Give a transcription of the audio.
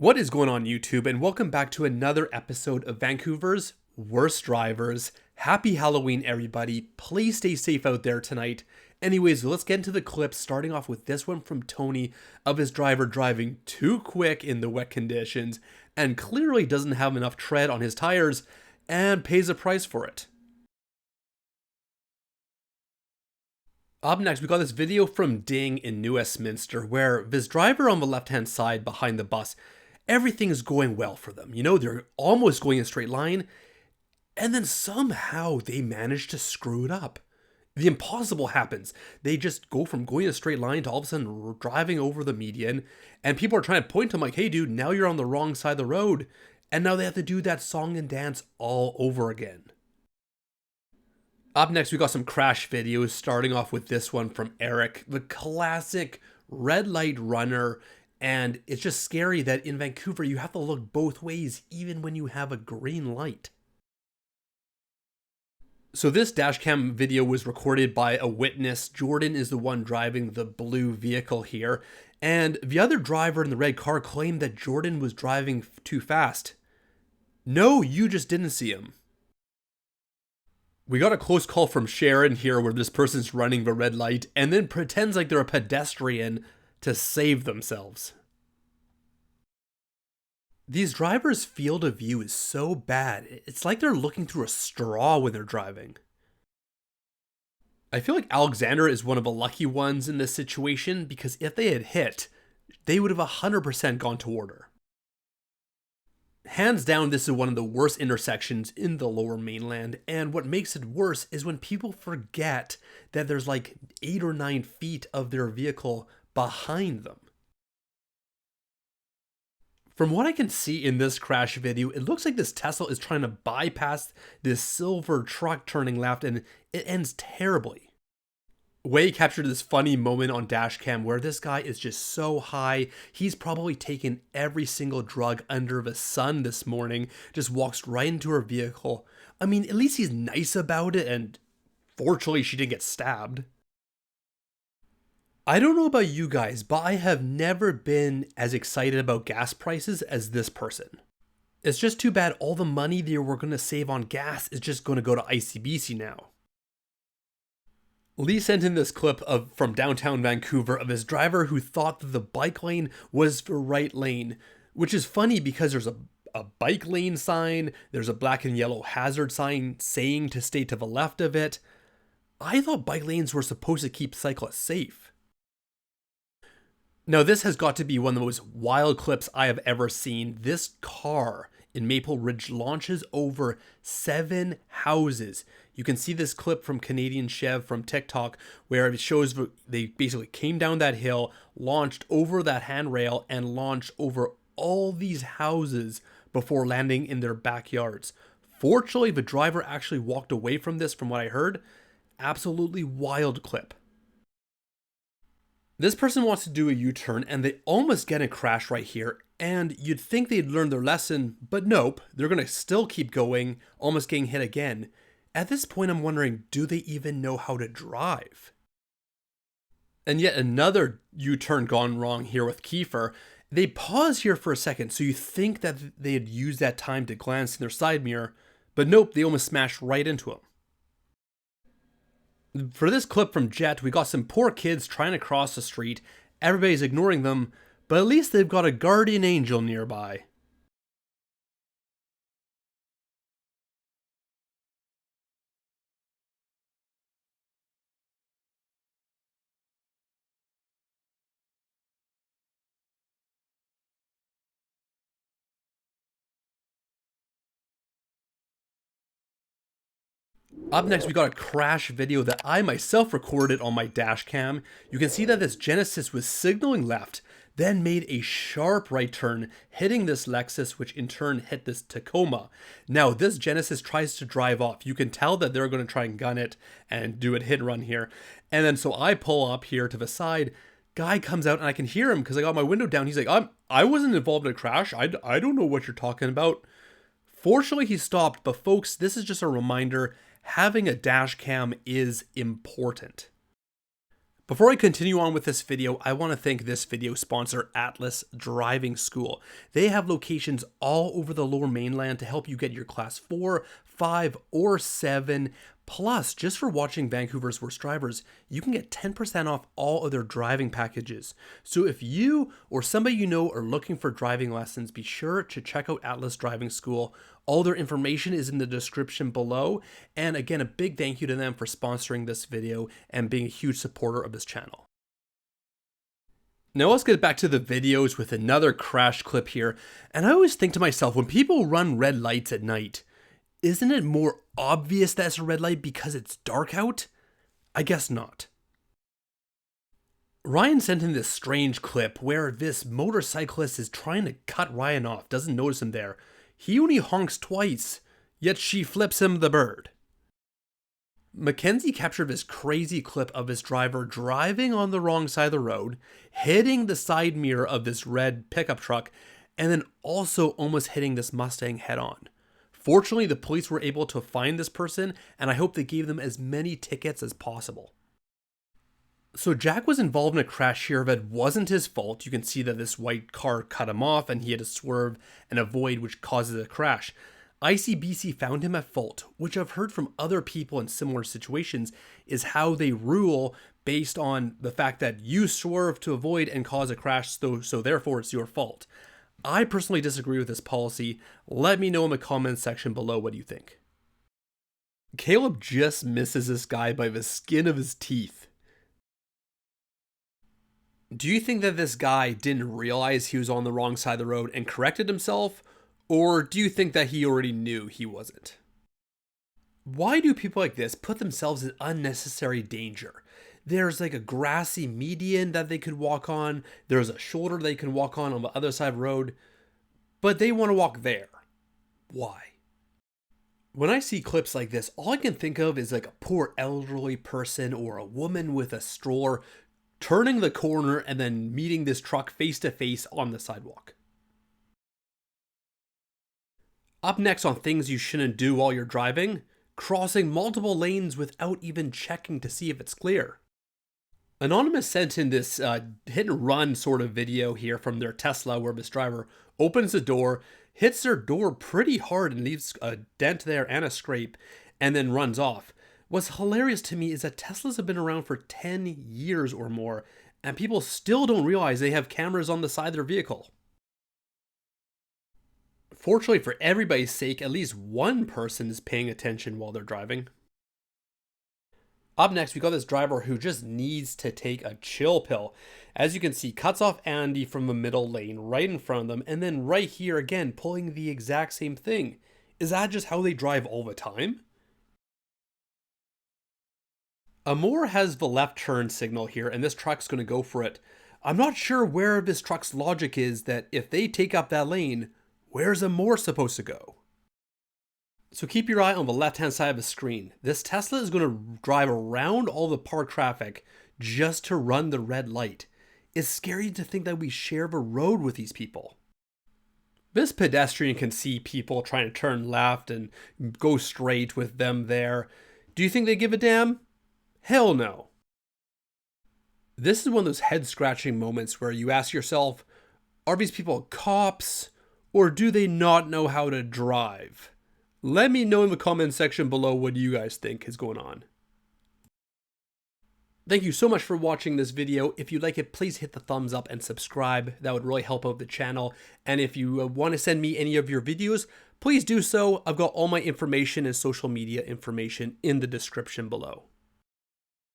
What is going on YouTube, and welcome back to another episode of Vancouver's Worst Drivers. Happy Halloween everybody, please stay safe out there tonight. Anyways, let's get into the clips, starting off with this one from Tony of his driver driving too quick in the wet conditions and clearly doesn't have enough tread on his tires and pays a price for it. Up next, we got this video from Ding in New Westminster where this driver on the left-hand side behind the bus, everything is going well for them. You know, they're almost going in a straight line, and then somehow they manage to screw it up. The impossible happens. They just go from going in a straight line to all of a sudden driving over the median, and people are trying to point to them like, hey dude, now you're on the wrong side of the road. And now they have to do that song and dance all over again. Up next, we got some crash videos, starting off with this one from Eric, the classic red light runner. And it's just scary that in Vancouver, you have to look both ways, even when you have a green light. So this dashcam video was recorded by a witness. Jordan is the one driving the blue vehicle here. And the other driver in the red car claimed that Jordan was driving too fast. No, you just didn't see him. We got a close call from Sharon here where this person's running the red light and then pretends like they're a pedestrian to save themselves. These drivers' field of view is so bad, it's like they're looking through a straw when they're driving. I feel like Alexander is one of the lucky ones in this situation because if they had hit, they would have 100% gone toward her. Hands down, this is one of the worst intersections in the Lower Mainland, and what makes it worse is when people forget that there's like 8 or 9 feet of their vehicle behind them. From what I can see in this crash video, it looks like this Tesla is trying to bypass this silver truck turning left, and it ends terribly. Wei captured this funny moment on Dashcam where this guy is just so high, he's probably taken every single drug under the sun this morning, just walks right into her vehicle. I mean, at least he's nice about it, and fortunately she didn't get stabbed. I don't know about you guys, but I have never been as excited about gas prices as this person. It's just too bad all the money they were going to save on gas is just going to go to ICBC now. Lee sent in this clip from downtown Vancouver of his driver who thought that the bike lane was the right lane, which is funny because there's a bike lane sign, there's a black and yellow hazard sign saying to stay to the left of it. I thought bike lanes were supposed to keep cyclists safe. Now this has got to be one of the most wild clips I have ever seen. This car in Maple Ridge launches over 7 houses. You can see this clip from Canadian Chev from TikTok where it shows they basically came down that hill, launched over that handrail, and launched over all these houses before landing in their backyards. Fortunately, the driver actually walked away from this from what I heard. Absolutely wild clip. This person wants to do a U-turn and they almost get a crash right here, and you'd think they'd learned their lesson, but nope, they're going to still keep going, almost getting hit again. At this point, I'm wondering, do they even know how to drive? And yet another U-turn gone wrong here with Kiefer. They pause here for a second, so you think that they had used that time to glance in their side mirror, but nope, they almost smashed right into him. For this clip from Jet, we got some poor kids trying to cross the street. Everybody's ignoring them, but at least they've got a guardian angel nearby. Up next, we got a crash video that I myself recorded on my dash cam. You can see that this Genesis was signaling left, then made a sharp right turn, hitting this Lexus, which in turn hit this Tacoma. Now, this Genesis tries to drive off. You can tell that they're going to try and gun it and do a hit and run here. And then so I pull up here to the side. Guy comes out and I can hear him because I got my window down. He's like, I wasn't involved in a crash. I don't know what you're talking about. Fortunately, he stopped. But folks, this is just a reminder. Having a dash cam is important. Before I continue on with this video, I want to thank this video sponsor, Atlas Driving School. They have locations all over the Lower Mainland to help you get your Class 4, 5, or 7. Plus, just for watching Vancouver's Worst Drivers, you can get 10% off all of their driving packages. So if you or somebody you know are looking for driving lessons, be sure to check out Atlas Driving School. All their information is in the description below. And again, a big thank you to them for sponsoring this video and being a huge supporter of this channel. Now let's get back to the videos with another crash clip here. And I always think to myself, when people run red lights at night, isn't it more obvious that it's a red light because it's dark out? I guess not. Ryan sent in this strange clip where this motorcyclist is trying to cut Ryan off, doesn't notice him there. He only honks twice, yet she flips him the bird. Mackenzie captured this crazy clip of his driver driving on the wrong side of the road, hitting the side mirror of this red pickup truck, and then also almost hitting this Mustang head on. Fortunately, the police were able to find this person, and I hope they gave them as many tickets as possible. So Jack was involved in a crash here that wasn't his fault. You can see that this white car cut him off and he had to swerve and avoid, which causes a crash. ICBC found him at fault, which I've heard from other people in similar situations is how they rule based on the fact that you swerve to avoid and cause a crash, so therefore it's your fault. I personally disagree with this policy. Let me know in the comments section below what you think. Caleb just misses this guy by the skin of his teeth. Do you think that this guy didn't realize he was on the wrong side of the road and corrected himself? Or do you think that he already knew he wasn't? Why do people like this put themselves in unnecessary danger? There's like a grassy median that they could walk on. There's a shoulder they can walk on the other side of the road. But they want to walk there. Why? When I see clips like this, all I can think of is like a poor elderly person or a woman with a stroller turning the corner and then meeting this truck face to face on the sidewalk. Up next on things you shouldn't do while you're driving, crossing multiple lanes without even checking to see if it's clear. Anonymous sent in this hit and run sort of video here from their Tesla where this driver opens the door, hits their door pretty hard and leaves a dent there and a scrape, and then runs off. What's hilarious to me is that Teslas have been around for 10 years or more, and people still don't realize they have cameras on the side of their vehicle. Fortunately for everybody's sake, at least one person is paying attention while they're driving. Up next, we got this driver who just needs to take a chill pill. As you can see, cuts off Andy from the middle lane right in front of them, and then right here again, pulling the exact same thing. Is that just how they drive all the time? Amore has the left turn signal here, and this truck's going to go for it. I'm not sure where this truck's logic is that if they take up that lane, where's Amore supposed to go? So keep your eye on the left-hand side of the screen. This Tesla is going to drive around all the parked traffic just to run the red light. It's scary to think that we share the road with these people. This pedestrian can see people trying to turn left and go straight with them there. Do you think they give a damn? Hell no. This is one of those head-scratching moments where you ask yourself, are these people cops or do they not know how to drive? Let me know in the comment section below what you guys think is going on. Thank you so much for watching this video. If you like it, please hit the thumbs up and subscribe. That would really help out the channel. And if you want to send me any of your videos, please do so. I've got all my information and social media information in the description below.